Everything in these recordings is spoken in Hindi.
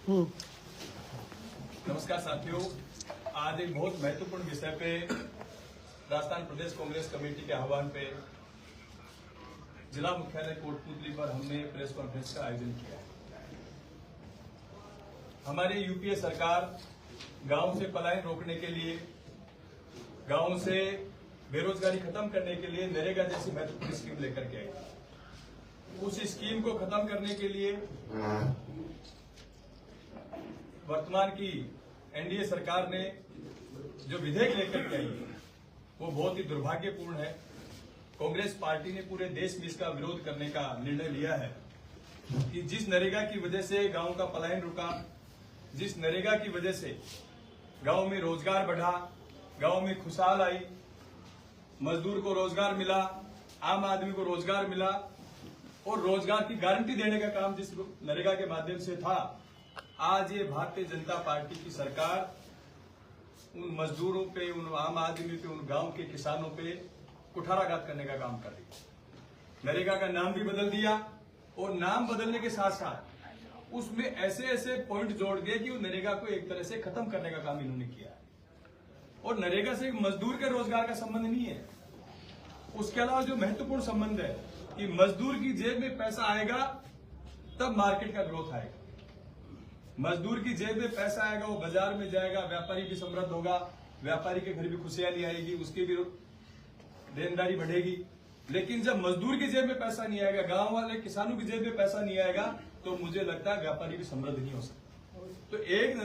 नमस्कार साथियों, आज एक बहुत महत्वपूर्ण विषय पे राजस्थान प्रदेश कांग्रेस कमेटी के आह्वान पे जिला मुख्यालय कोटपुतली पर हमने प्रेस कॉन्फ्रेंस का आयोजन किया है। हमारी यूपीए सरकार गांव से पलायन रोकने के लिए, गांव से बेरोजगारी खत्म करने के लिए नरेगा जैसी महत्वपूर्ण स्कीम लेकर के आई। उस स्कीम को खत्म करने के लिए वर्तमान की एनडीए सरकार ने जो विधेयक लेकर के आई वो बहुत ही दुर्भाग्यपूर्ण है। कांग्रेस पार्टी ने पूरे देश में इसका विरोध करने का निर्णय लिया है कि जिस नरेगा की वजह से गांव का पलायन रुका, जिस नरेगा की वजह से गांव में रोजगार बढ़ा, गांव में खुशहाल आई, मजदूर को रोजगार मिला, आम आदमी को रोजगार मिला और रोजगार की गारंटी देने का काम जिस नरेगा के माध्यम से था, आज ये भारतीय जनता पार्टी की सरकार उन मजदूरों पे, उन आम आदमी पे, उन गांव के किसानों पे कुठाराघात करने का काम कर रही है। नरेगा का नाम भी बदल दिया और नाम बदलने के साथ साथ उसमें ऐसे ऐसे पॉइंट जोड़ दिए कि नरेगा को एक तरह से खत्म करने का काम इन्होंने किया है। और नरेगा से मजदूर के रोजगार का संबंध नहीं है। उसके अलावा जो महत्वपूर्ण संबंध है कि मजदूर की जेब में पैसा आएगा तब मार्केट का ग्रोथ आएगा। मजदूर की जेब में पैसा आएगा, वो बाजार में जाएगा, व्यापारी भी समृद्ध होगा, व्यापारी के घर भी खुशहाली आएगी, उसकी भी देनदारी बढ़ेगी। लेकिन जब मजदूर की जेब में पैसा नहीं आएगा, गांव वाले किसानों की जेब में पैसा नहीं आएगा, तो मुझे लगता है व्यापारी भी समृद्ध नहीं हो सकता। तो एक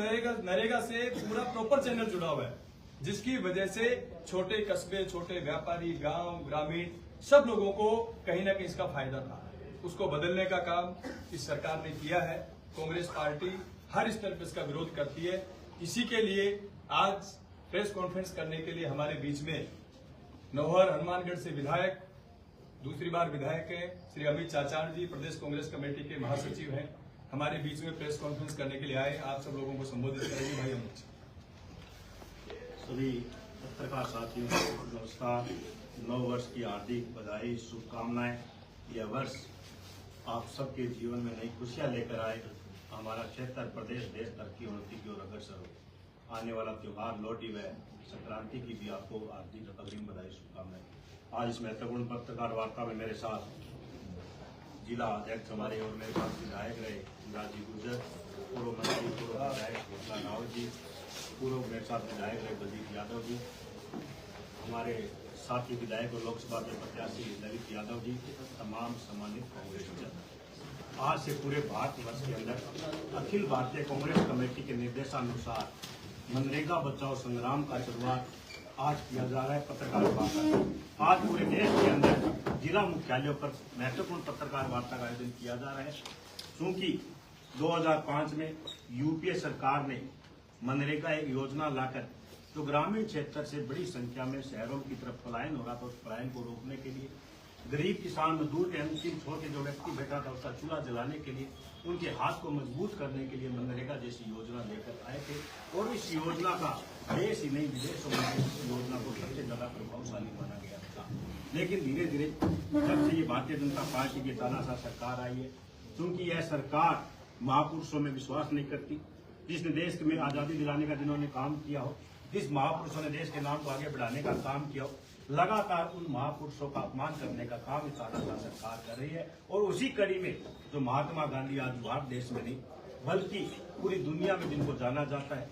नरेगा से पूरा प्रॉपर चैनल जुड़ा हुआ है, जिसकी वजह से छोटे कस्बे, छोटे व्यापारी, गांव, ग्रामीण सब लोगों को कहीं ना कहीं इसका फायदा था। उसको बदलने का काम इस सरकार ने किया है। कांग्रेस पार्टी हर स्तर पर इसका विरोध करती है। इसी के लिए आज प्रेस कॉन्फ्रेंस करने के लिए हमारे बीच में नौहर हनुमानगढ़ से विधायक, दूसरी बार विधायक है श्री अमित चाचाण जी, प्रदेश कांग्रेस कमेटी के महासचिव हैं, हमारे बीच में प्रेस कॉन्फ्रेंस करने के लिए आए। आप सब लोगों को संबोधित करेंगे। भाई अमित। सभी पत्रकार साथियों को नमस्कार। 9 वर्ष की हार्दिक बधाई, शुभकामनाएं। यह वर्ष आप सबके जीवन में नई खुशियां लेकर आए, हमारा क्षेत्र प्रदेश देश तरक्की उन्नति की ओर अग्रसर हो। आने वाला त्योहार लोहड़ी व संक्रांति की भी आपको हार्दिक अग्रिम बधाई, शुभकामनाएं। आज इस महत्वपूर्ण पत्रकार वार्ता में मेरे साथ जिला अध्यक्ष हमारे और मेरे साथ विधायक रहे राजीव गुर्जर, पूर्व मंत्री, पूर्व विधायक भोला रावत जी, पूर्व मेरे साथ विधायक रहे बलजीत यादव जी, हमारे साथी विधायक और लोकसभा के प्रत्याशी ललित यादव जी, तमाम सम्मानित कांग्रेस। आज से पूरे भारतवर्ष के अंदर अखिल भारतीय कांग्रेस कमेटी के निर्देशानुसार मनरेगा बचाओ संग्राम का शुरुआत आज किया जा रहा है। पत्रकार वार्ता आज पूरे देश के अंदर जिला मुख्यालयों पर महत्वपूर्ण पत्रकार वार्ता का आयोजन किया जा रहा है। क्योंकि 2005 में यूपीए सरकार ने मनरेगा एक योजना लाकर जो ग्रामीण क्षेत्र से बड़ी संख्या में शहरों की तरफ पलायन हो रहा था, उस पलायन को रोकने के लिए गरीब किसान मजदूर के अंतिम छोर के जो व्यक्ति बैठा था उसका चूल्हा जलाने के लिए, उनके हाथ को मजबूत करने के लिए मनरेगा जैसी योजना लेकर आए थे। और इस योजना का देश ही नहीं विदेशों में इस योजना को सबसे ज्यादा प्रभावशाली माना गया था। लेकिन धीरे धीरे जब से ये भारतीय जनता पार्टी की तानाशाह सरकार आई है, क्योंकि यह सरकार महापुरुषों में विश्वास नहीं करती, जिसने देश में आजादी दिलाने का जिन्होंने काम किया हो, जिस महापुरुषों ने देश के नाम को आगे बढ़ाने का काम किया हो, लगातार उन महापुरुषों का अपमान करने का काम इस तानाशाह सरकार कर रही है। और उसी कड़ी में जो महात्मा गांधी आज भारत देश में नहीं बल्कि पूरी दुनिया में जिनको जाना जाता है,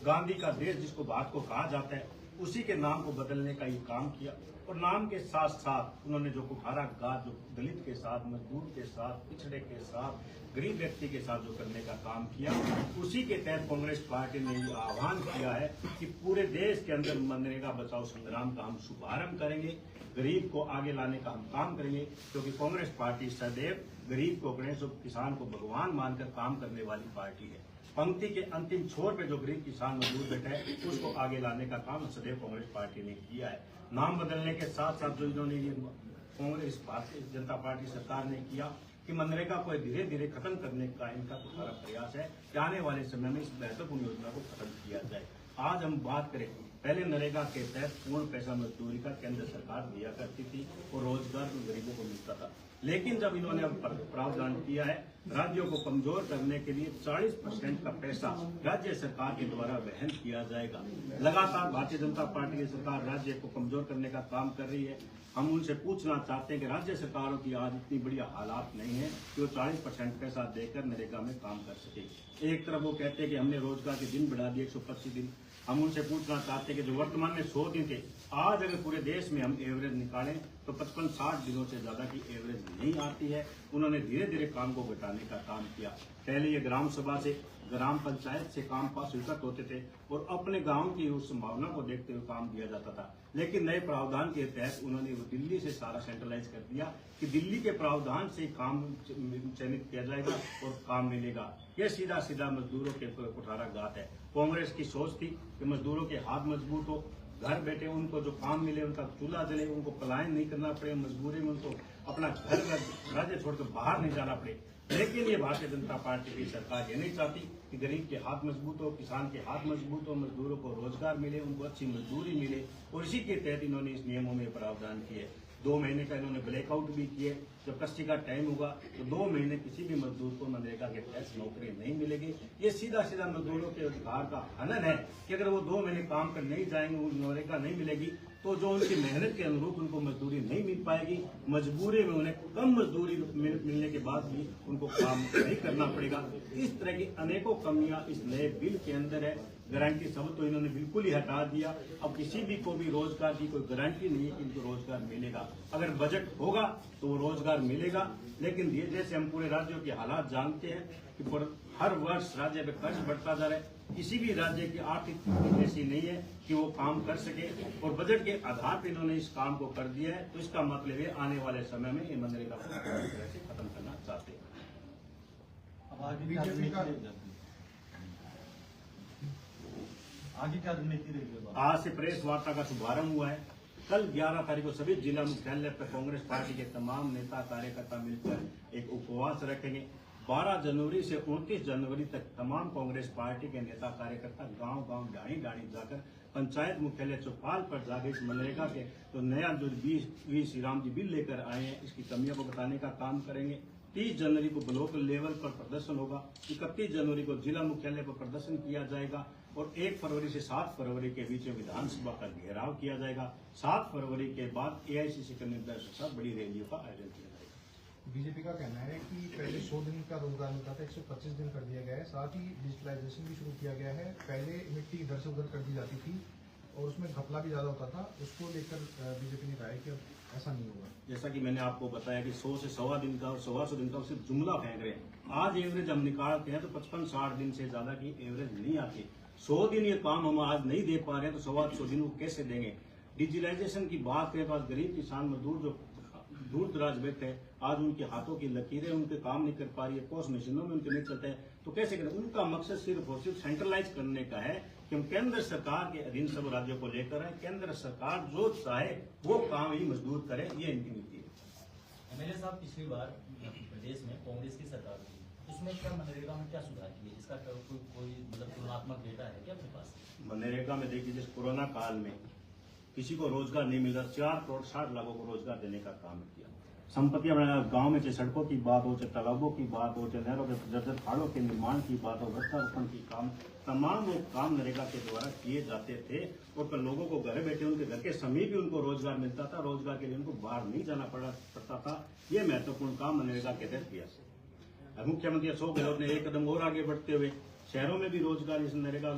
गांधी का देश जिसको भारत को कहा जाता है, उसी के नाम को बदलने का ये काम किया। और नाम के साथ साथ उन्होंने जो कुठाराघात जो दलित के साथ, मजदूर के साथ, पिछड़े के साथ, गरीब व्यक्ति के साथ जो करने का काम किया, उसी के तहत कांग्रेस पार्टी ने ये आह्वान किया है कि पूरे देश के अंदर मनरेगा बचाओ संग्राम का हम शुभारंभ करेंगे। गरीब को आगे लाने का हम काम करेंगे, क्योंकि कांग्रेस पार्टी सदैव गरीब को, गणेश और किसान को भगवान मानकर काम करने वाली पार्टी है। पंक्ति के अंतिम छोर पे जो गरीब किसान मजदूर बैठा है उसको आगे लाने का काम सदैव कांग्रेस पार्टी ने किया है। नाम बदलने के साथ साथ जो इन्होंने ये कांग्रेस भारतीय जनता पार्टी सरकार ने किया कि मनरेगा को धीरे धीरे खत्म करने का इनका पूरा प्रयास है कि आने वाले समय में इस महत्वपूर्ण योजना को खत्म किया जाए। आज हम बात करें, पहले नरेगा के तहत पूर्ण पैसा मजदूरी का केंद्र सरकार दिया करती थी और रोजगार गरीबों को मिलता था। लेकिन जब इन्होंने अब प्रावधान किया है राज्यों को कमजोर करने के लिए 40% का पैसा राज्य सरकार के द्वारा वहन किया जाएगा। लगातार भारतीय जनता पार्टी की सरकार राज्य को कमजोर करने का काम कर रही है। हम उनसे पूछना चाहते हैं कि राज्य सरकारों की आज इतनी बड़ी हालात नहीं है कि वो 40% पैसा देकर नरेगा में काम कर सके। एक तरफ वो कहते हैं कि हमने रोजगार के दिन बढ़ा दिए 125 दिन। हम उनसे पूछना चाहते हैं कि जो वर्तमान में 100 दिन थे, आज अगर पूरे देश में हम एवरेज निकालें तो 55-60 दिनों से ज्यादा की एवरेज नहीं आती है। उन्होंने धीरे धीरे काम को घटाने का काम किया। पहले ये ग्राम सभा से, ग्राम पंचायत से काम पास स्वीकृत होते थे और अपने गांव की उस संभावना को देखते हुए काम दिया जाता था। लेकिन नए प्रावधान के तहत उन्होंने दिल्ली से सारा सेंट्रलाइज कर दिया कि दिल्ली के प्रावधान से काम चयनित किया जाएगा और काम मिलेगा। यह सीधा सीधा मजदूरों के कुठाराघात है। कांग्रेस की सोच थी कि मजदूरों के हाथ मजबूत हो, घर बैठे उनको जो काम मिले, उनका चूल्हा जले, उनको पलायन नहीं करना पड़े, मजबूरी में उनको अपना घर राज्य छोड़कर बाहर नहीं जाना पड़े। लेकिन ये भारतीय जनता पार्टी की सरकार ये नहीं चाहती कि गरीब के हाथ मजबूत हो, किसान के हाथ मजबूत हो, मजदूरों को रोजगार मिले, उनको अच्छी मजदूरी मिले। और इसी के तहत इन्होंने इस नियमों में प्रावधान किए। 2 महीने का इन्होंने ब्लैकआउट भी किए। जब कस्ती का टाइम होगा तो 2 महीने किसी भी मजदूर को मनरेगा के तहत नौकरी नहीं मिलेगी। ये सीधा सीधा मजदूरों के अधिकार का हनन है कि अगर वो 2 महीने काम कर नहीं जाएंगे, मनरेगा नहीं मिलेगी तो जो उनकी मेहनत के अनुरूप उनको मजदूरी नहीं मिल पाएगी। मजबूरी में उन्हें कम मजदूरी मिलने के बाद भी उनको काम नहीं करना पड़ेगा। इस तरह की अनेकों कमियां इस नए बिल के अंदर है। गारंटी सब तो इन्होंने बिल्कुल ही हटा दिया। अब किसी भी को भी रोजगार की कोई गारंटी नहीं है कि इनको रोजगार मिलेगा। अगर बजट होगा तो वो रोजगार मिलेगा। लेकिन जैसे हम पूरे राज्यों के हालात जानते हैं कि हर वर्ष राज्य में कर्ज बढ़ता जा रहा है। किसी भी राज्य की आर्थिक स्थिति ऐसी नहीं है कि वो काम कर सके और बजट के आधार पर इन्होंने इस काम को कर दिया है। तो इसका मतलब है आने वाले समय में ये मनरेगा को पूरी तरह से खत्म करना चाहते हैं। आगे क्या रणनीति रहेगी? आज से प्रेस वार्ता का शुभारंभ हुआ है। कल 11 तारीख को सभी जिला मुख्यालय पर कांग्रेस पार्टी के तमाम नेता कार्यकर्ता मिलकर एक उपवास रखेंगे। 12 जनवरी से 29 जनवरी तक तमाम कांग्रेस पार्टी के नेता कार्यकर्ता गांव-गांव, डाणी-डाणी जाकर पंचायत मुख्यालय चौपाल पर जाकर इस मनरेगा के तो नया जो 20 श्री राम जी बिल लेकर आए हैं इसकी कमियों को बताने का काम करेंगे। 30 जनवरी को ब्लॉक लेवल पर प्रदर्शन होगा। 31 जनवरी को जिला मुख्यालय पर प्रदर्शन किया जाएगा और 1 फरवरी से 7 फरवरी के बीच विधानसभा का घेराव किया जाएगा। 7 फरवरी के बाद एआईसीसी के निर्देश के साथ बड़ी रैलियों का आयोजन किया जाएगा। बीजेपी का कहना है कि पहले 100 दिन का रोजगार मिलता था, 125 दिन कर दिया गया है। साथ ही डिजिटलाइजेशन भी शुरू किया गया है। पहले मिट्टी इधर से उधर कर दी जाती थी और उसमें घपला भी ज्यादा होता था। उसको लेकर बीजेपी ने कहा है कि अब ऐसा नहीं होगा। जैसा कि मैंने आपको बताया कि 100 से 125 दिन का और 125 दिन का सिर्फ जुमला फेंक रहे हैं। आज एवरेज हम निकालते हैं तो 55-60 दिन से ज्यादा की एवरेज नहीं आती। 100 दिन ये काम हम आज नहीं दे पा रहे हैं तो 125 दिन वो कैसे देंगे। डिजिटलाइजेशन की बात करें तो आज गरीब किसान मजदूर जो दूर दराज बैठे हैं, आज उनके हाथों की लकीरें उनके काम नहीं कर पा रही है, पोस्ट मशीनों में उनके नहीं चलते हैं, तो कैसे करें। उनका मकसद सिर्फ और सिर्फ सेंट्रलाइज करने का है कि हम केंद्र सरकार के अधीन सब राज्यों को लेकर आए। केंद्र सरकार जो चाहे वो काम ही मजदूर करे, ये इनकी नीति है। एमएलए साहब, पिछली बार प्रदेश में कांग्रेस की सरकार थी, उसमें क्या मनरेगा में क्या सुधार किए? इसका कोई मतलब तुलनात्मक डेटा है क्या अपने पास? मनरेगा में देखिए, जिस कोरोना काल में किसी को रोजगार नहीं मिल रहा, 4 करोड़ 60 लाखों को रोजगार देने का काम किया। संपत्तियां बनाना, गांव में चाहे सड़कों की बात हो, चाहे तालाबों की बात हो, चाहे नहरों के जर्जर खाड़ों के निर्माण की बात हो, वृक्षारोपण की काम, तमाम वो काम मनरेगा के द्वारा किए जाते थे और लोगों को घर बैठे उनके घर के समीप ही उनको रोजगार मिलता था। रोजगार के लिए उनको बाहर नहीं जाना पड़ता था। ये महत्वपूर्ण काम मनरेगा के तहत किया। मुख्यमंत्री अशोक गहलोत ने एक कदम और आगे बढ़ते हुए शहरों में भी रोजगार इस मनरेगा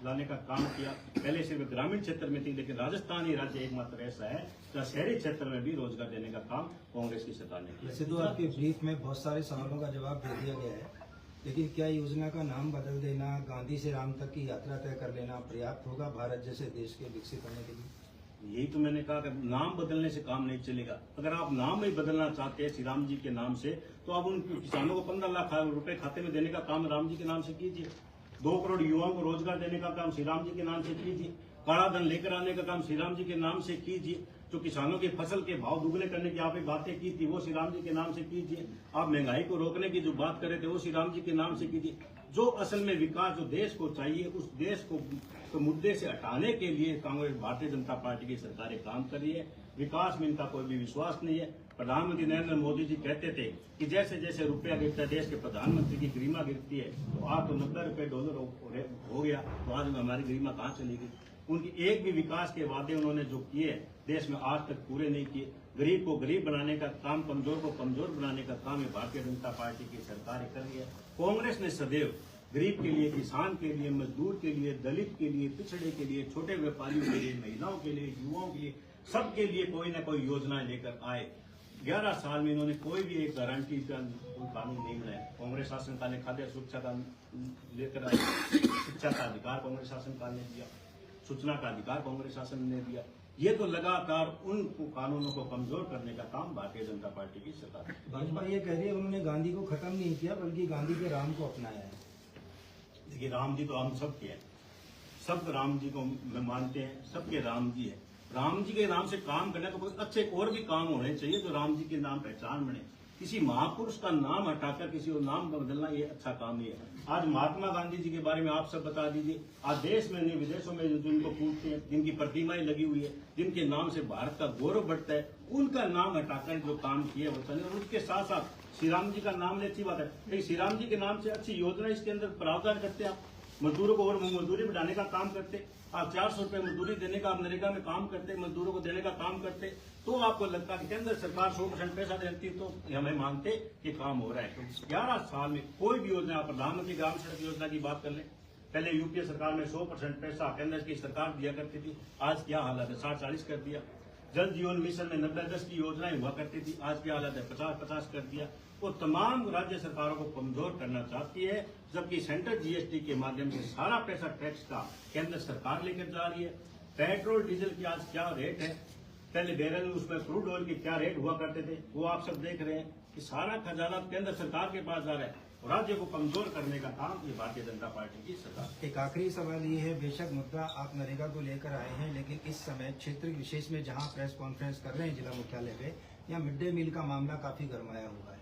लाने का काम किया। पहले सिर्फ ग्रामीण क्षेत्र में थी, लेकिन राजस्थान ही राज्य एकमात्र ऐसा है जहाँ शहरी क्षेत्र में भी रोजगार देने का काम कांग्रेस की सरकार ने किया। वैसे तो आपके ब्रीफ में बहुत सारे सवालों का जवाब दे दिया गया है, लेकिन क्या योजना का नाम बदल देना, गांधी से राम तक की यात्रा तय कर लेना पर्याप्त होगा भारत जैसे देश के विकसित होने के लिए? यही तो मैंने कहा कि नाम बदलने से काम नहीं चलेगा। अगर आप नाम ही बदलना चाहते हैं श्री राम जी के नाम से, तो आप उन किसानों को 15 लाख रुपए खाते में देने का काम राम जी के नाम से कीजिए। 2 करोड़ युवाओं को रोजगार देने का काम श्री राम जी के नाम से कीजिए। काला धन लेकर आने का काम श्री राम जी के नाम से कीजिए। जो किसानों की फसल के भाव दुगने करने की आपने बातें की थी, वो श्री राम जी के नाम से कीजिए। आप महंगाई को रोकने की जो बात कर रहे थे, वो श्री राम जी के नाम से कीजिए। जो असल में विकास जो देश को चाहिए, उस देश को तो मुद्दे से हटाने के लिए कांग्रेस भारतीय जनता पार्टी की सरकारें काम कर रही है। विकास में इनका कोई भी विश्वास नहीं है। प्रधानमंत्री नरेंद्र मोदी जी कहते थे कि जैसे जैसे रुपया गिरता है, देश के प्रधानमंत्री की गरिमा गिरती है, तो आज तो $90 हो गया, तो आज में हमारी गरिमा कहाँ चली गई। उनकी एक भी विकास के वादे उन्होंने जो किए देश में आज तक पूरे नहीं किए। गरीब को गरीब बनाने का काम, कमजोर को कमजोर बनाने का काम ये भारतीय जनता पार्टी की सरकार कर रही है। कांग्रेस ने सदैव गरीब के लिए, किसान के लिए, मजदूर के लिए, दलित के लिए, पिछड़े के लिए, छोटे व्यापारियों के लिए, महिलाओं के लिए, युवाओं के लिए, सबके लिए कोई न कोई योजनाएं लेकर आए। 11 साल में इन्होंने कोई भी एक गारंटी का कानून नहीं बनाया। कांग्रेस शासनकाल ने खाद्य सुरक्षा का लेकर आए, शिक्षा का अधिकार कांग्रेस शासनकाल ने दिया, सूचना का अधिकार कांग्रेस शासन ने दिया। ये तो लगातार उन कानूनों को कमजोर करने का काम भारतीय जनता पार्टी की सरकार है। भाजपा ये कह रही है उन्होंने गांधी को खत्म नहीं किया बल्कि गांधी के राम को अपनाया है। देखिए, राम जी तो हम सब के हैं, सब राम जी को मानते हैं, सबके राम जी है। राम जी के नाम से काम करने तो कोई अच्छे और भी काम होने चाहिए जो राम जी के नाम पहचान बने। किसी महापुरुष का नाम हटाकर किसी और नाम बदलना ये अच्छा काम नहीं है। आज महात्मा गांधी जी के बारे में आप सब बता दीजिए। आज देश में नहीं, विदेशों में जिनको पूछते हैं, जिनकी प्रतिमाएं लगी हुई है, जिनके नाम से भारत का गौरव बढ़ता है, उनका नाम हटाकर जो काम किया वो चले। और उसके साथ साथ श्री राम जी का नाम ले, अच्छी बात है, लेकिन श्री राम जी के नाम से अच्छी योजना इसके अंदर प्रावधान करते आप, मजदूरों को और मजदूरी बढ़ाने का काम करते आप, 400 रुपए मजदूरी देने का आप नरेगा में काम करते, मजदूरों को देने का काम करते, तो आपको लगता कि केंद्र सरकार 100% पैसा देती तो हमें मानते कि काम हो रहा है। तो 11 साल में कोई भी योजना, प्रधानमंत्री ग्राम सड़क योजना की बात कर ले, पहले यूपीए सरकार में 100% पैसा केंद्र की सरकार दिया करती थी, आज क्या हालत है, 60-40 कर दिया। जल जीवन मिशन में 90-10 की योजनाएं हुआ करती थी, आज क्या हालत है, 50-50 कर दिया। वो तमाम राज्य सरकारों को कमजोर करना चाहती है, जबकि सेंट्रल जीएसटी के माध्यम से सारा पैसा टैक्स का केंद्र सरकार लेकर जा रही है। पेट्रोल डीजल की आज क्या रेट है, पहले बैरल उसमें क्रूड ऑयल के क्या रेट हुआ करते थे, वो आप सब देख रहे हैं कि सारा खजाना केंद्र सरकार के पास जा रहा है। राज्य को कमजोर करने का काम ये भारतीय जनता पार्टी की सरकार। एक आखिरी सवाल ये है, बेशक मुद्दा आप नरेगा को लेकर आए हैं, लेकिन इस समय क्षेत्र विशेष में जहां प्रेस कॉन्फ्रेंस कर रहे हैं जिला मुख्यालय पे, यहाँ मिड डे मील का मामला काफी गरमाया हुआ है।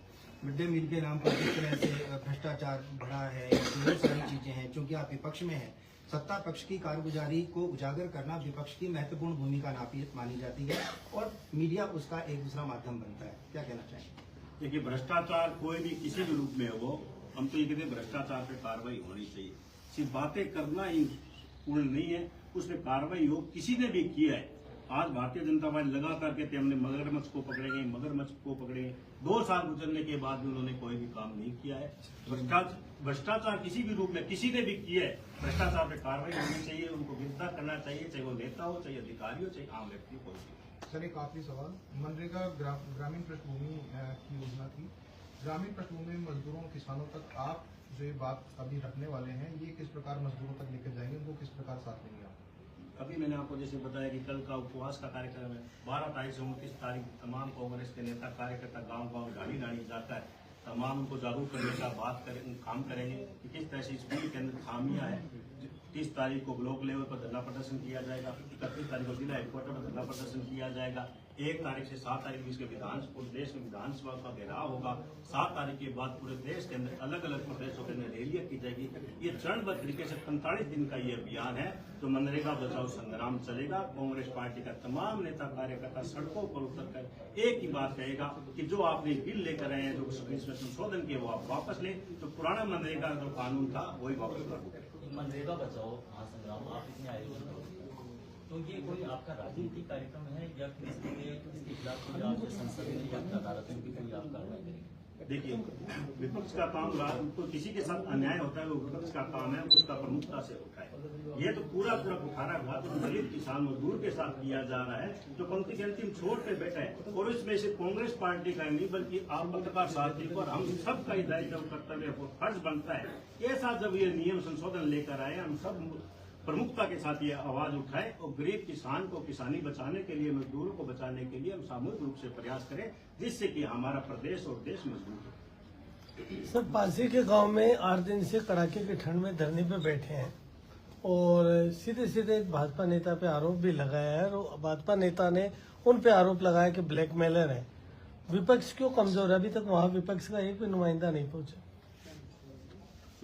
मिड डे मील के नाम पर जिस तरह से भ्रष्टाचार बढ़ा है, बहुत सारी चीजें हैं, चूंकि आप विपक्ष में हैं, सत्ता पक्ष की कारगुजारी को उजागर करना विपक्ष की महत्वपूर्ण भूमिका मानी जाती है और मीडिया उसका एक दूसरा माध्यम बनता है। क्या कहना चाहेंगे? देखिए, भ्रष्टाचार कोई भी किसी भी रूप में हो, हम तो ये कहते हैं भ्रष्टाचार पे कार्रवाई होनी चाहिए। सिर्फ बातें करना ही पूर्ण नहीं है, उस पर कार्रवाई हो। किसी ने भी किया है, आज भारतीय जनता पार्टी लगा करके थे हमने मगरमच्छ को पकड़ेंगे, 2 साल गुजरने के बाद भी उन्होंने कोई भी काम नहीं किया है। भ्रष्टाचार किसी भी रूप में किसी ने भी किया है, भ्रष्टाचार पे कार्रवाई होनी चाहिए, उनको गिरफ्तार करना चाहिए, चाहे वो नेता हो, चाहे अधिकारी हो, चाहे आम व्यक्ति हो। सर, एक आखिरी सवाल, मनरेगा ग्रामीण पृष्ठभूमि की योजना थी, ग्रामीण पृष्ठभूमि में मजदूरों किसानों तक आप जो ये बात अभी रखने वाले हैं, ये किस प्रकार मजदूरों तक लेकर जाएंगे, उनको किस प्रकार साथ लेंगे आप? अभी मैंने आपको जैसे बताया कि कल का उपवास का कार्यक्रम है, 12 तारीख से 29 तारीख तमाम कांग्रेस के नेता कार्यकर्ता गांव-गांव गाड़ी जाता है, तमाम उनको जागरूक करने का काम करेंगे कि किस तरह से इस बिल के अंदर खामियां हैं। 30 तारीख को ब्लॉक लेवल पर धरना प्रदर्शन किया जाएगा, 31 तारीख को जिला हेडक्वार्टर पर धरना प्रदर्शन किया जाएगा, 1 तारीख से 7 तारीख इसके पूरे देश में विधानसभा का घेराव होगा, 7 तारीख के बाद पूरे देश के अंदर अलग अलग प्रदेशों के अंदर रैलियां की जाएगी। ये चरणबद्ध तरीके से 45 दिन का ये अभियान है, तो मनरेगा बचाओ संग्राम चलेगा। कांग्रेस पार्टी का तमाम नेता कार्यकर्ता सड़कों पर उतरकर एक ही बात कहेगा कि जो आपने बिल लेकर आए हैं, जो इसमें संशोधन किए वो आप वापस ले, तो पुराना मनरेगा जो कानून था वही वापस लागू करें। मनरेगा बचाओ महासंग्राम आप इतने आयोजन करोगे, तो ये कोई आपका राजनीतिक कार्यक्रम है या इसके खिलाफ कोई आप संसद में या अदालतों की कोई आप कार्रवाई करेंगे? देखिए, विपक्ष का काम तो किसी के साथ अन्याय होता है वो विपक्ष का काम है, उसका प्रमुखता से उठाए। ये तो पूरा उठाना हुआ तो दलित किसान मजदूर के साथ किया जा रहा है, जो पंक्ति के अंतिम छोर पे बैठा है, और इसमें से कांग्रेस पार्टी का नहीं बल्कि आप पत्रकार साथी पर हम सबका दायित्व कर्तव्य फर्ज बनता है। ऐसा जब ये नियम संशोधन लेकर आए, हम सब प्रमुखता के साथ ये आवाज उठाए और गरीब किसान को किसानी बचाने के लिए, मजदूरों को बचाने के लिए हम सामूहिक रूप से प्रयास करें, जिससे कि हमारा प्रदेश और देश मजबूत हो। सर, पासी के गांव में 8 दिन से कड़ाके की ठंड में धरने पे बैठे हैं और सीधे सीधे भाजपा नेता पे आरोप भी लगाया है और भाजपा नेता ने उन पे आरोप लगाया कि ब्लैकमेलर है। विपक्ष क्यों कमजोर है? अभी तक वहाँ विपक्ष का एक भी नुमाइंदा नहीं पहुंचा।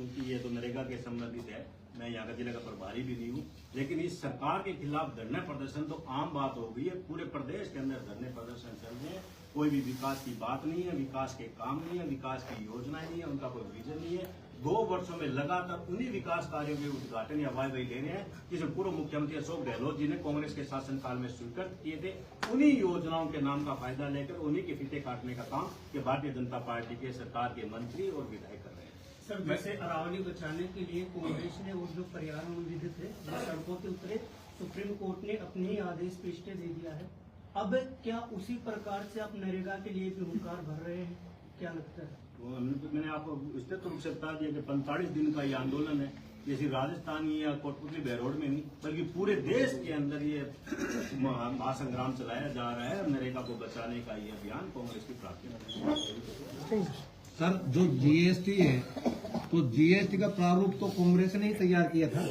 क्योंकि ये तो नरेगा के संबंधित है, मैं यहाँ का जिला का प्रभारी भी नहीं हूँ। लेकिन इस सरकार के खिलाफ धरना प्रदर्शन तो आम बात हो गई है, पूरे प्रदेश के अंदर धरने प्रदर्शन चल रहे हैं। कोई भी विकास की बात नहीं है, विकास के काम नहीं है, विकास की योजनाएं नहीं है, उनका कोई विजन नहीं है। 2 वर्षों में लगातार उन्हीं विकास कार्यों के उद्घाटन या वाहवाही ले रहे हैं जिसे पूर्व मुख्यमंत्री अशोक गहलोत जी ने कांग्रेस के शासनकाल में स्वीकृत किए थे। उन्हीं योजनाओं के नाम का फायदा लेकर उन्हीं के फीते काटने का काम ये भारतीय जनता पार्टी के सरकार के मंत्री और विधायक कर रहे हैं। सर, वैसे अरावली बचाने के लिए कांग्रेस ने और जो पर्यावरण विधि थे जो सड़कों के उतरे, सुप्रीम कोर्ट ने अपने ही आदेश पे स्टे दे दिया है। अब क्या उसी प्रकार से आप नरेगा के लिए भी हुंकार भर रहे हैं, क्या लगता है? मैंने आपको विस्तृत रूप से बता दिया कि 45 दिन का ये आंदोलन है। ये सिर्फ राजस्थान या कोटपुतली बहरोड में नहीं बल्कि पूरे देश के अंदर ये महासंग्राम चलाया जा रहा है। नरेगा को बचाने का ये अभियान कांग्रेस की प्राथमिकता है। सर, जो जीएसटी है तो जीएसटी का प्रारूप तो कांग्रेस ने ही तैयार किया था।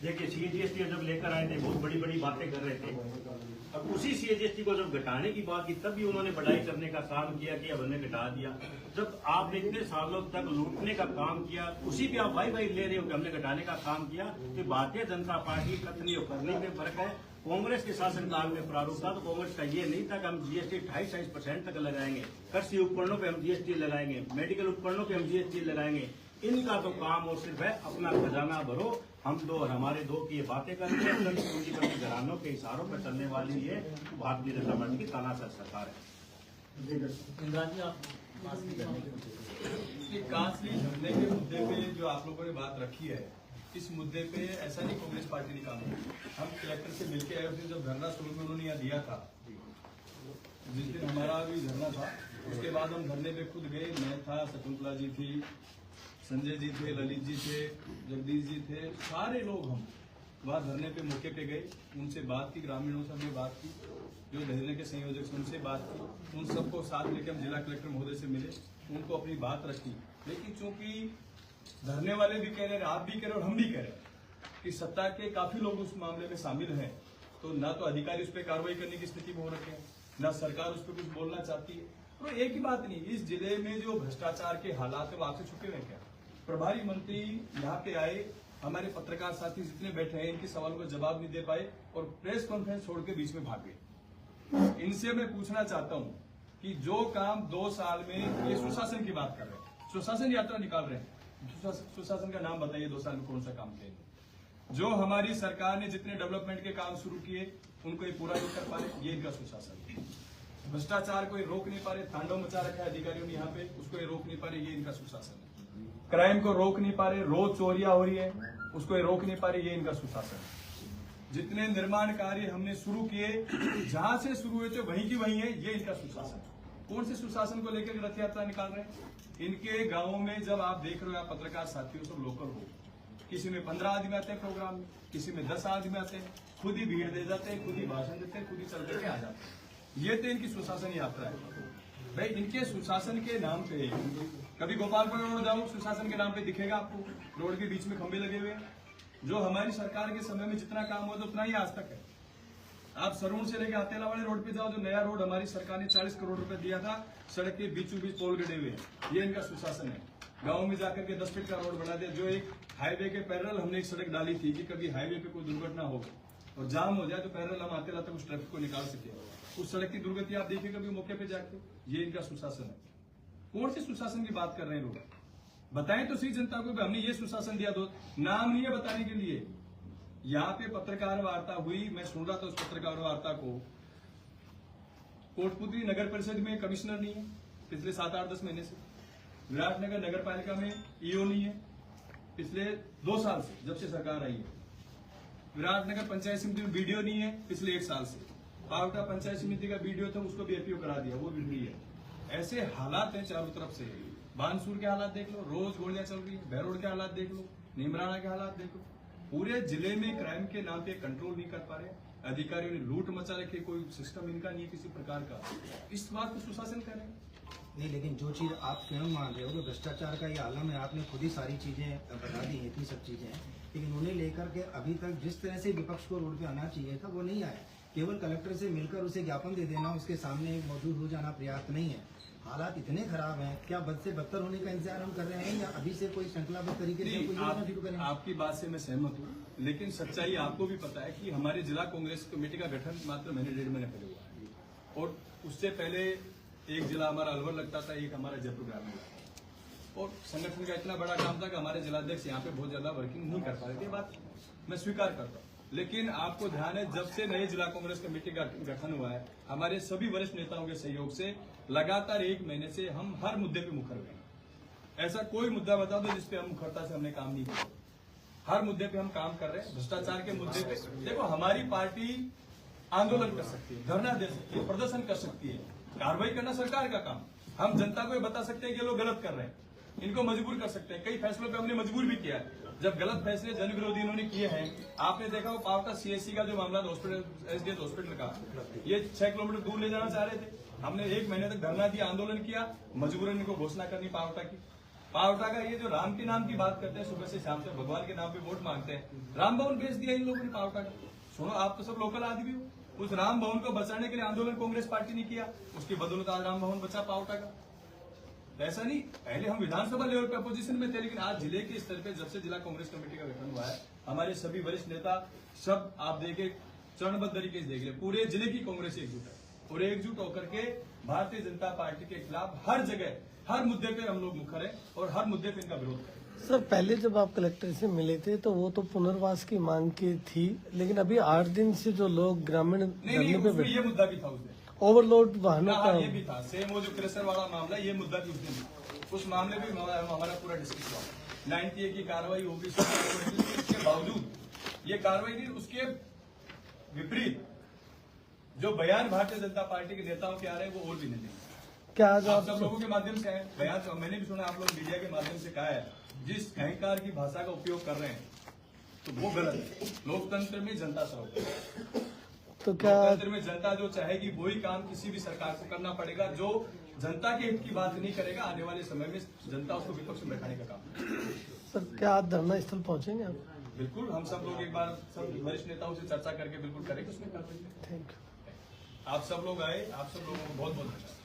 देखिए, सीजीएसटी जब लेकर आए थे बहुत बड़ी बड़ी बातें कर रहे थे। अब उसी सीजीएसटी को जब घटाने की बात की तब भी उन्होंने बढ़ाई करने का काम किया कि अब हमने घटा दिया। जब आपने इतने सालों तक लूटने का काम किया उसी पे आप वाई ले रहे हो कि हमने घटाने का काम किया। तो भारतीय जनता पार्टी कथनी और करने में फर्क है। कांग्रेस के शासनकाल में प्रारूप था तो कांग्रेस का ये नहीं था कि हम जीएसटी 2.5% तक लगाएंगे, कृषि उपकरणों पे हम जीएसटी लगाएंगे, मेडिकल उपकरणों पे हम जीएसटी लगाएंगे। इनका तो काम और सिर्फ है अपना खजाना भरो। हम दो और हमारे दो की ये बातें करते हैं। पूंजीपति घरानों के इशारों पर चलने वाली ये भारतीय जनता पार्टी की तानाशाह सरकार है। इमरान जी, आप कांसली धरने के मुद्दे कांसली धरने के मुद्दे पे जो आप लोगों ने बात रखी है, इस मुद्दे पे ऐसा नहीं कांग्रेस पार्टी ने काम किया। हम कलेक्टर से मिलके आए, उस दिन जब धरना शुरू में उन्होंने यहाँ दिया था, जिस दिन हमारा भी धरना था, उसके बाद हम धरने पे खुद गए। मैं था, शकुंतला जी थी, संजय जी थे, ललित जी थे, जगदीश जी थे, सारे लोग हम वहाँ धरने पे मौके पे गए। उनसे बात की, ग्रामीणों से हमने बात की, जो धरने के संयोजक से उनसे बात की। उन सबको साथ लेकर हम जिला कलेक्टर महोदय से मिले, उनको अपनी बात रखी। लेकिन चूंकि धरने वाले भी कह रहे हैं, आप भी कह रहे हैं और हम भी कह रहे हैं कि सत्ता के काफी लोग उस मामले में शामिल हैं, तो ना तो अधिकारी उस पर कार्रवाई करने की स्थिति में हो रखे हैं, ना सरकार उस पर कुछ बोलना चाहती है। तो एक ही बात नहीं, इस जिले में जो भ्रष्टाचार के हालात है वो आपसे छुपे हुए क्या? प्रभारी मंत्री यहाँ पे आए, हमारे पत्रकार साथी जितने बैठे हैं इनके सवालों का जवाब नहीं दे पाए और प्रेस कॉन्फ्रेंस छोड़ के बीच में भाग गए। इनसे मैं पूछना चाहता हूँ कि जो काम 2 साल में, ये सुशासन की बात कर रहे हैं, सुशासन यात्रा निकाल रहे हैं, सुशासन का नाम बताइए 2 साल में कौन सा काम किया? जो हमारी सरकार ने जितने डेवलपमेंट के काम शुरू किए उनको ये पूरा नहीं कर पा रहे, ये इनका सुशासन है। भ्रष्टाचार को ये रोक नहीं पा रहे, तांडव मचा रखा है अधिकारियों ने यहाँ पे, उसको ये रोक नहीं पा रहे, ये इनका सुशासन है। क्राइम को रोक नहीं पा रहे, रोज चोरियां हो रही है, उसको ये रोक नहीं पा रहे, ये इनका सुशासन है। जितने निर्माण कार्य हमने शुरू किए, जहां से शुरू हुए थे वहीं की वहीं है, ये इनका सुशासन है। कौन से सुशासन को लेकर रथ यात्रा निकाल रहे हैं? इनके गांवों में जब आप देख रहे हो, आप पत्रकार साथियों सब लोकल हो, किसी में 15 आदमी आते हैं प्रोग्राम में, किसी में 10 आदमी आते हैं, खुद ही भीड़ दे जाते हैं, खुद ही भाषण देते हैं, खुद ही चल करके आ जाते हैं। ये तो इनकी सुशासन यात्रा है। भाई इनके सुशासन के नाम पे कभी गोपालपुर रोड जाओ, सुशासन के नाम पे दिखेगा आपको, रोड के बीच में खंभे लगे हुए हैं। जो हमारी सरकार के समय में जितना काम हुआ था उतना ही आज तक है। आप सरून से लेकर आतेला वाले रोड पे जाओ, जो नया रोड हमारी सरकार ने 40 करोड़ रुपए दिया था, सड़क के बीचों बीच पोल गड़े हुए हैं, ये इनका सुशासन है। गाँव में जाकर के 10 फीट का रोड बना दिया, जो एक हाईवे के पैरेलल हमने एक सड़क डाली थी कि कभी हाईवे पे कोई दुर्घटना हो और जाम हो जाए तो पैरेलल हम आते लाते उस ट्रैफिक को निकाल सके। उस सड़क की दुर्गति आप देखिए कभी मौके पे जाके, ये इनका सुशासन है। कौन से सुशासन की बात कर रहे हैं लोग? बताएं तो सही जनता को, हमने ये सुशासन दिया। दो नाम नहीं है बताने के लिए। यहाँ पे पत्रकार वार्ता हुई, मैं सुन रहा था उस पत्रकार वार्ता को। कोटपुतली नगर परिषद में कमिश्नर नहीं है पिछले 7-8-10 महीने से। विराटनगर नगर पालिका में ईओ नहीं है पिछले 2 साल से, जब से सरकार आई है। विराटनगर पंचायत समिति में बीडीओ नहीं है पिछले 1 साल से। पावटा पंचायत समिति का बीडीओ था, उसको भी एपीओ करा दिया, वो भी फ्री है। ऐसे हालात हैं चारों तरफ से। बानसूर के हालात देख लो, रोज गोलियां चल रही है। बहरोड के हालात देख लो, नीमराना के हालात देख लो। पूरे जिले में क्राइम के नाम पे कंट्रोल नहीं कर पा रहे। अधिकारियों ने लूट मचा रखी, कोई सिस्टम इनका नहीं है किसी प्रकार का। इस बात को सुशासन कर रहे हैं। नहीं, लेकिन जो चीज आप स्वयं मान रहे हो कि भ्रष्टाचार का ये आलम है, आपने खुद ही सारी चीजें बता दी हैं, इतनी सब चीजें हैं, लेकिन उन्हें लेकर के अभी तक जिस तरह से विपक्ष को रोड पे आना चाहिए था वो नहीं आया। केवल कलेक्टर से मिलकर उसे ज्ञापन दे देना, उसके सामने मौजूद हो जाना पर्याप्त नहीं है। हालात इतने खराब हैं, क्या बद से बदतर होने का इंतजार हम कर रहे हैं या अभी से कोई श्रृंखलाबद्ध तरीके से कोई योजना शुरू करें? आपकी बात से मैं सहमत हूँ, लेकिन सच्चाई आपको भी पता है कि हमारे जिला कांग्रेस कमेटी का गठन मात्र महीने 1.5 महीने पहले हुआ है, और उससे पहले एक जिला हमारा अलवर लगता था, एक हमारा जयपुर ग्रामीण लगता था, और संगठन का इतना बड़ा काम था कि हमारे जिलाध्यक्ष यहाँ पे बहुत ज्यादा वर्किंग नहीं कर पा रहे थे। बात मैं स्वीकार करता हूँ, लेकिन आपको ध्यान है जब से नई जिला कांग्रेस कमेटी का गठन हुआ है, हमारे सभी वरिष्ठ नेताओं के सहयोग से लगातार 1 महीने से हम हर मुद्दे पे मुखर हुए हैं। ऐसा कोई मुद्दा बता दो जिसपे हम मुखरता से हमने काम नहीं किया। हर मुद्दे पे हम काम कर रहे हैं। भ्रष्टाचार के मुद्दे पे देखो, हमारी पार्टी आंदोलन कर सकती है, धरना दे सकती है, प्रदर्शन कर सकती है, कार्रवाई करना सरकार का काम। हम जनता को ये बता सकते हैं कि लोग गलत कर रहे हैं, इनको मजबूर कर सकते हैं। कई फैसलों पे हमने मजबूर भी किया है, जब गलत फैसले जन विरोधी इन्होंने किए हैं। आपने देखा वो पावटा सीएससी का जो मामला हॉस्पिटल, एसडीएच हॉस्पिटल का, ये 6 किलोमीटर दूर ले जाना चाह रहे थे। हमने 1 महीने तक धरना दिया, आंदोलन किया, मजबूरन इनको घोषणा करनी पावटा की। पावटा का ये जो राम के नाम की बात करते हैं, सुबह से शाम तक भगवान के नाम पे वोट मांगते हैं, राम भवन भेज दिया इन लोगों ने पावटा का। सुनो, आप तो सब लोकल आदमी हो, उस राम भवन को बचाने के लिए आंदोलन कांग्रेस पार्टी ने किया, उसकी बदौलत आज राम भवन बचा पावटा का। ऐसा नहीं, पहले हम विधानसभा लेवल पे अपोजिशन में थे, लेकिन आज जिले के स्तर पे जब से जिला कांग्रेस कमेटी का गठन हुआ है, हमारे सभी वरिष्ठ नेता सब आप देखे चरणबद्ध तरीके से देख रहे, पूरे जिले की कांग्रेस एकजुट है, और एकजुट होकर के भारतीय जनता पार्टी के खिलाफ हर जगह हर मुद्दे पे हम लोग मुखर है और हर मुद्दे पे इनका विरोध करें। सर, पहले जब आप कलेक्टर से मिले थे तो वो तो पुनर्वास की मांग की थी, लेकिन अभी 8 दिन से जो लोग ग्रामीण नहीं, उसमें ये मुद्दा भी था उस दिन, ओवरलोड वाहनों का। ये भी था, सेम वो जो क्रेशर वाला मामला, ये मुद्दा भी उस दिन, उस मामले में हमारा पूरा डिस्कस हुआ। 90A की कार्रवाई होगी, इसके बावजूद ये कार्रवाई नहीं, उसके विपरीत जो बयान भारतीय जनता पार्टी के नेताओं के आ रहे हैं वो और भी नहीं देंगे। क्या आज आप सब लोगों के माध्यम से है बयान, तो मैंने भी सुना, आप लोग मीडिया के माध्यम से कहा है, जिस अहंकार की भाषा का उपयोग कर रहे हैं तो वो गलत है। लोकतंत्र में जनता सर्वोपरि है, तो क्या लोकतंत्र में जनता जो चाहेगी वही काम किसी भी सरकार को करना पड़ेगा। जो जनता के हित की बात नहीं करेगा, आने वाले समय में जनता उसको विपक्ष में बैठाने का काम। सर, क्या आज धरना स्थल पहुंचेंगे आप? बिल्कुल, हम सब लोग एक बार सब वरिष्ठ नेताओं से चर्चा करके बिल्कुल करेंगे, उसमें कर देंगे। Thank you. आप सब लोग आए, आप सब लोगों को बहुत बहुत धन्यवाद।